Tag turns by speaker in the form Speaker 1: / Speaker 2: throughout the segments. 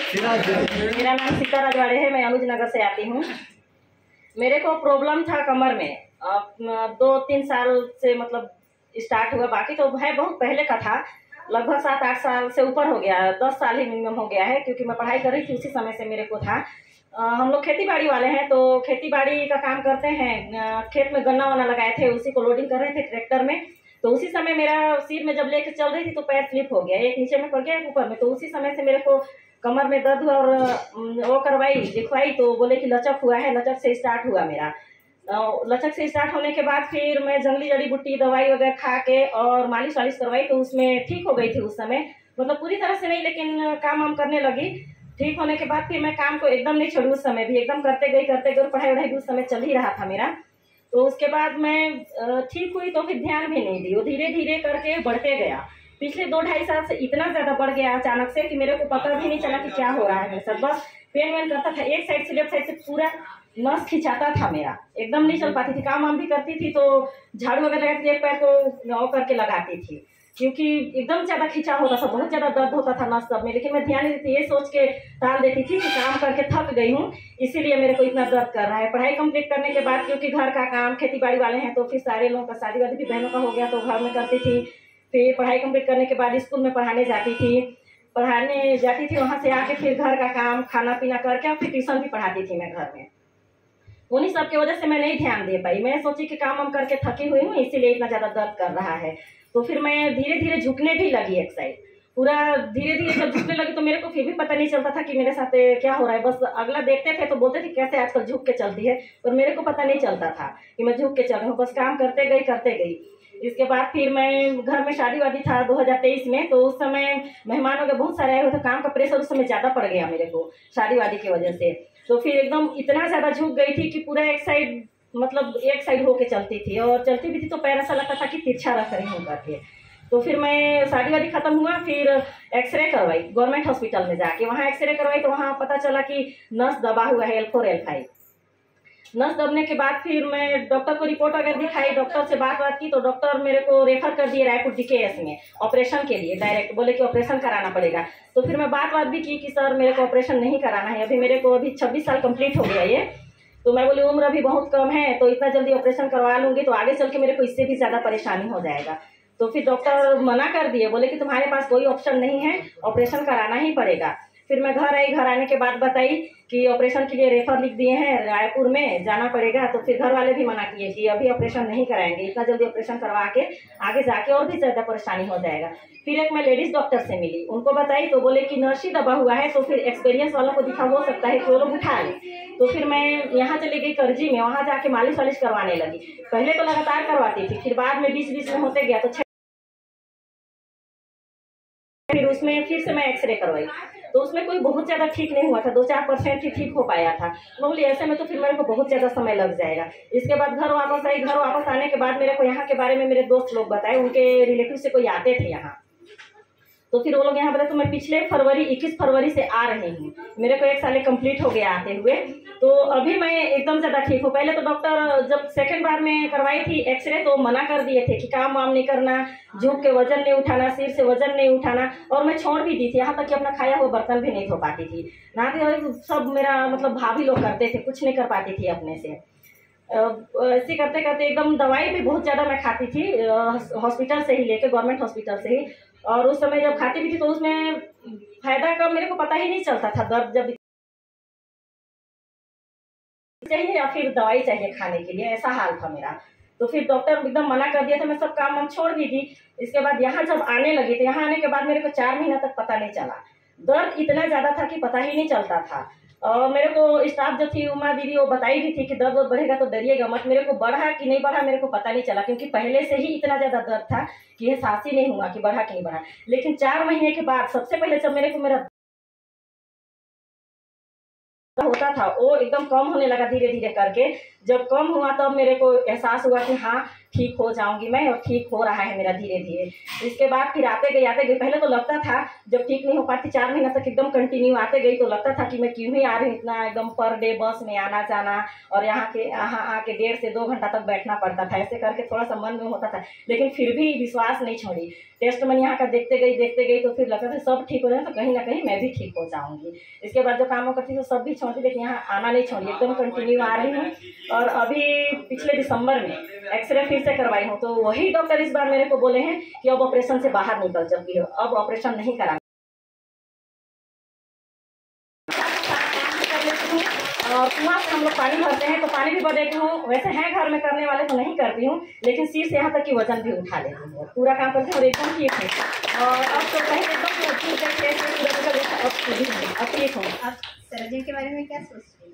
Speaker 1: मेरा नाम सीता राजवाड़े है, मैं अनुज नगर से आती हूँ। मेरे को प्रॉब्लम था कमर में, 2-3 साल से मतलब स्टार्ट हुआ, बाकी तो है बहुत पहले का था, लगभग 7-8 साल से ऊपर हो गया, 10 साल ही मिनिमम हो गया है, क्योंकि मैं पढ़ाई कर रही थी उसी समय से मेरे को था। हम लोग खेती बाड़ी वाले हैं, तो खेती बाड़ी का काम करते हैं। खेत में गन्ना वन्ना लगाए थे, उसी को लोडिंग कर रहे थे ट्रैक्टर में। तो उसी समय मेरा सिर में जब लेकर चल रही थी तो पैर स्लिप हो गया, एक नीचे में पड़ गया एक ऊपर में। तो उसी समय से मेरे को कमर में दर्द हुआ और वो करवाई दिखवाई तो बोले कि लचक हुआ है, लचक से स्टार्ट हुआ मेरा। लचक से स्टार्ट होने के बाद फिर मैं जंगली जड़ी बूटी दवाई वगैरह खा के और मालिश वालिश करवाई तो उसमें ठीक हो गई थी उस समय, मतलब पूरी तरह से नहीं, लेकिन काम वाम करने लगी। ठीक होने के बाद फिर मैं काम को एकदम नहीं छोड़ी, उस समय भी एकदम करते गई और पढ़ाई वढ़ाई भी उस समय चल ही रहा था मेरा। तो उसके बाद मैं ठीक हुई तो फिर ध्यान भी नहीं दी, वो धीरे धीरे करके बढ़ते गया। पिछले 2-2.5 साल से इतना ज़्यादा बढ़ गया अचानक से कि मेरे को पता भी नहीं चला कि क्या हो रहा है मेरे साथ। बस पेन वेन करता था, एक साइड से लेफ्ट साइड से पूरा नस खिंचाता था मेरा, एकदम नहीं चल पाती थी। काम वाम भी करती थी तो झाड़ू वगैरह लगाती थी, एक पैर को नौ करके लगाती थी, क्योंकि एकदम ज़्यादा खिंचा होता था, बहुत ज़्यादा दर्द होता था नस सब में। लेकिन मैं ध्यान नहीं देती, ये सोच के टाल देती थी कि काम करके थक गई हूँ, इसीलिए मेरे को इतना दर्द कर रहा है। पढ़ाई कंप्लीट करने के बाद क्योंकि घर का काम, खेती बाड़ी वाले हैं, तो फिर सारे लोगों का शादी वादी भी बहनों का हो गया तो घर में करती थी। फिर पढ़ाई कंप्लीट करने के बाद स्कूल में पढ़ाने जाती थी, वहाँ से आके फिर घर का काम खाना पीना करके और फिर ट्यूशन भी पढ़ाती थी मैं घर में। उन्हीं सब की वजह से मैं नहीं ध्यान दे पाई। मैं सोची कि काम वाम करके थकी हुई हूँ, इसीलिए इतना ज़्यादा दर्द कर रहा है। तो फिर मैं धीरे धीरे झुकने भी लगी, एक साइड पूरा धीरे धीरे जब झुकने लगी तो मेरे को फिर भी पता नहीं चलता था कि मेरे साथ क्या हो रहा है। बस अगला देखते थे तो बोलते थे कैसे आजकल झुक के चलती है, पर मेरे को पता नहीं चलता था कि मैं झुक के चल रही हूँ। बस काम करते गई। इसके बाद फिर मैं घर में शादी वादी था 2023 में, तो उस समय मेहमान वगैरह बहुत सारे आए हुए थे, काम का प्रेशर उस समय ज़्यादा पड़ गया मेरे को शादी वादी की वजह से। तो फिर एकदम इतना ज़्यादा झुक गई थी कि पूरा एक साइड होके चलती थी, और चलती भी थी तो पैर ऐसा लगता था कि तिरछा रख रही हूँ करके। तो फिर मैं शादी वादी खत्म हुआ, फिर एक्सरे करवाई गवर्नमेंट हॉस्पिटल में जाके। वहाँ एक्सरे करवाई तो वहाँ पता चला कि नस दबा हुआ है, L4 L5 नस दबने के बाद फिर मैं डॉक्टर को रिपोर्ट वगैरह दिखाई, डॉक्टर से बात की तो डॉक्टर मेरे को रेफर कर दिए रायपुर DKS में ऑपरेशन के लिए, डायरेक्ट बोले कि ऑपरेशन कराना पड़ेगा। तो फिर मैं बात भी की कि सर मेरे को ऑपरेशन नहीं कराना है, अभी मेरे को अभी 26 साल कंप्लीट हो गया ये, तो मैं बोली उम्र अभी बहुत कम है, तो इतना जल्दी ऑपरेशन करवा लूँगी तो आगे चल के मेरे को इससे भी ज़्यादा परेशानी हो जाएगा। तो फिर डॉक्टर मना कर दिए, बोले कि तुम्हारे पास कोई ऑप्शन नहीं है, ऑपरेशन कराना ही पड़ेगा। फिर मैं घर आई, घर आने के बाद बताई कि ऑपरेशन के लिए रेफर लिख दिए हैं, रायपुर में जाना पड़ेगा। तो फिर घर वाले भी मना किए कि अभी ऑपरेशन नहीं कराएंगे, इतना जल्दी ऑपरेशन करवा के आगे जाके और भी ज़्यादा परेशानी हो जाएगा। फिर एक मैं लेडीज़ डॉक्टर से मिली, उनको बताई तो बोले कि नर्स ही दबा हुआ है, तो फिर एक्सपीरियंस वालों को दिखा हो सकता है कि वो लोग उठा लें। तो फिर मैं यहाँ चली गई करजी में, वहाँ जाके मालिश वालिश करवाने लगी। पहले तो लगातार करवाती थी, फिर बाद में 20-20 में होते गया, तो फिर उसमें फिर से मैं एक्सरे करवाई तो उसमें कोई बहुत ज़्यादा ठीक नहीं हुआ था, 2-4% ही ठीक हो पाया था। मैं बोली ऐसे में तो फिर मेरे को बहुत ज़्यादा समय लग जाएगा। इसके बाद घर वापस आई, घर वापस आने के बाद मेरे को यहाँ के बारे में मेरे दोस्त लोग बताए, उनके रिलेटिव से कोई आते थे यहाँ, तो फिर वो लोग यहाँ बताए। तो मैं पिछले 21 फरवरी से आ रही हूँ, मेरे को 1 साल कंप्लीट हो गया आते हुए, तो अभी मैं एकदम ज़्यादा ठीक हूँ। पहले तो डॉक्टर जब सेकंड बार में करवाई थी एक्सरे तो मना कर दिए थे कि काम वाम नहीं करना, झुक के वजन नहीं उठाना, सिर से वजन नहीं उठाना, और मैं छोड़ भी दी थी, यहाँ तक कि अपना खाया हुआ बर्तन भी नहीं धो पाती थी। नहाते सब मेरा मतलब भाभी लोग करते थे, कुछ नहीं कर पाती थी अपने से। ऐसे करते करते एकदम दवाई भी बहुत ज़्यादा मैं खाती थी, हॉस्पिटल से ही लेके, गवर्नमेंट हॉस्पिटल से ही। और उस समय जब खाती भी थी तो उसमें फायदा का मेरे को पता ही नहीं चलता था, दर्द जब चाहिए या फिर दवाई चाहिए खाने के लिए, ऐसा हाल था मेरा। तो फिर डॉक्टर एकदम मना कर दिया था, मैं सब काम वाम छोड़ दी थी। इसके बाद यहाँ जब आने लगी तो यहाँ आने के बाद मेरे को 4 महीना तक पता नहीं चला, दर्द इतना ज़्यादा था कि पता ही नहीं चलता था। और मेरे को स्टाफ जो थी उमा दीदी, वो बताई भी थी कि दर्द बढ़ेगा तो डरिएगा मत। मेरे को बढ़ा कि नहीं बढ़ा मेरे को पता नहीं चला, क्योंकि पहले से ही इतना ज़्यादा दर्द था कि ये साहस ही नहीं हुआ कि बढ़ा कि नहीं बढ़ा। लेकिन 4 महीने के बाद सबसे पहले जब मेरे को मेरा होता था वो एकदम कम होने लगा धीरे धीरे करके। जब कम हुआ तब मेरे को एहसास हुआ कि हाँ ठीक हो जाऊंगी मैं, और ठीक हो रहा है मेरा धीरे धीरे। इसके बाद फिर आते गई पहले तो लगता था जब ठीक नहीं हो पाती 4 महीना तक एकदम कंटिन्यू आते गई तो लगता था कि मैं क्यों ही आ रही हूँ इतना, एकदम पर डे बस में आना जाना, और यहाँ आके 1.5 से 2 घंटा तक बैठना पड़ता था। ऐसे करके थोड़ा सा मन में होता था, लेकिन फिर भी विश्वास नहीं छोड़ी। टेस्ट मैंने यहाँ का देखते गई तो फिर लगता था सब ठीक हो जाए तो कहीं ना कहीं मैं भी ठीक हो जाऊंगी। इसके बाद जो काम करती तो सब भी छोड़ती, लेकिन यहाँ आना नहीं छोड़ी, एकदम कंटिन्यू आ रही हूँ। और अभी पिछले दिसंबर में एक्सरे फिर से करवाई हूँ, तो वही डॉक्टर इस बार मेरे को बोले हैं कि अब ऑपरेशन से बाहर निकल चुकी हो, अब ऑपरेशन नहीं करा। और कुआं से हम लोग पानी भरते हैं तो पानी भी भर देती हूँ। वैसे हैं घर में करने वाले तो नहीं करती हूँ, लेकिन सिर से यहाँ तक की वजन भी उठा लेती हूँ, पूरा काम करती हूँ और एकदम ठीक है। और अब तो कहीं एकदम ठीक हूँ।
Speaker 2: आप सर्जरी के बारे में क्या सोचते हैं?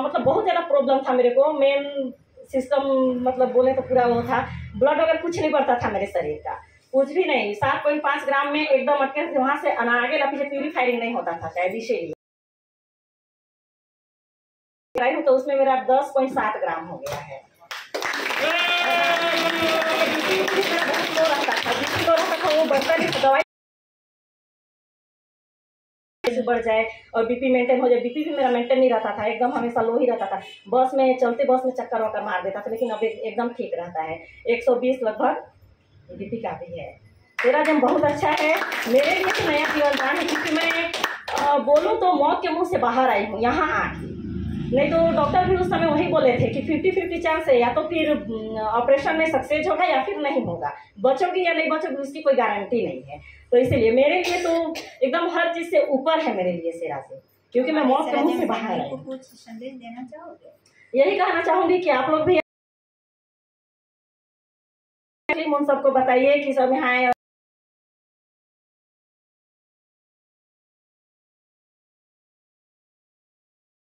Speaker 1: मतलब बहुत ज़्यादा प्रॉब्लम था मेरे को, मेन सिस्टम मतलब बोले तो पूरा वो था, ब्लड वगैरह कुछ नहीं बढ़ता था मेरे शरीर का, कुछ भी नहीं। 7.5 ग्राम में एकदम अटके, वहाँ से आगे पीछे प्यूरिफायरिंग नहीं होता था शायद इसीलिए। तो उसमें मेरा 10.7 ग्राम हो गया है। वो बढ़ता नहीं, दवाई बढ़ जाए और बीपी मेंटेन हो जाए। बीपी भी मेरा मेंटेन नहीं रहता था, एकदम हमेशा लो ही रहता था। बस में चक्कर वक्कर मार देता था, लेकिन अब एकदम ठीक रहता है। 120 लगभग बीपी का भी है। मेरा जम बहुत अच्छा है, मेरे लिए तो नया जीवनदान है, क्योंकि मैं बोलूँ तो मौत के मुंह से बाहर आई हूँ यहाँ आके। नहीं तो डॉक्टर भी उस समय वही बोले थे कि 50-50 चांस है, या तो फिर ऑपरेशन में सक्सेस होगा या फिर नहीं होगा, बचोगी या नहीं बचोगी उसकी कोई गारंटी नहीं है। तो इसलिए मेरे लिए तो एकदम हर चीज़ से ऊपर है मेरे लिए सेरा से, क्योंकि मैं मौत के मुंह से बाहर आई।
Speaker 2: कुछ संदेश देना चाहोगे?
Speaker 1: यही कहना चाहूँगी कि आप लोग भी उन सबको बताइए कि सब यहाँ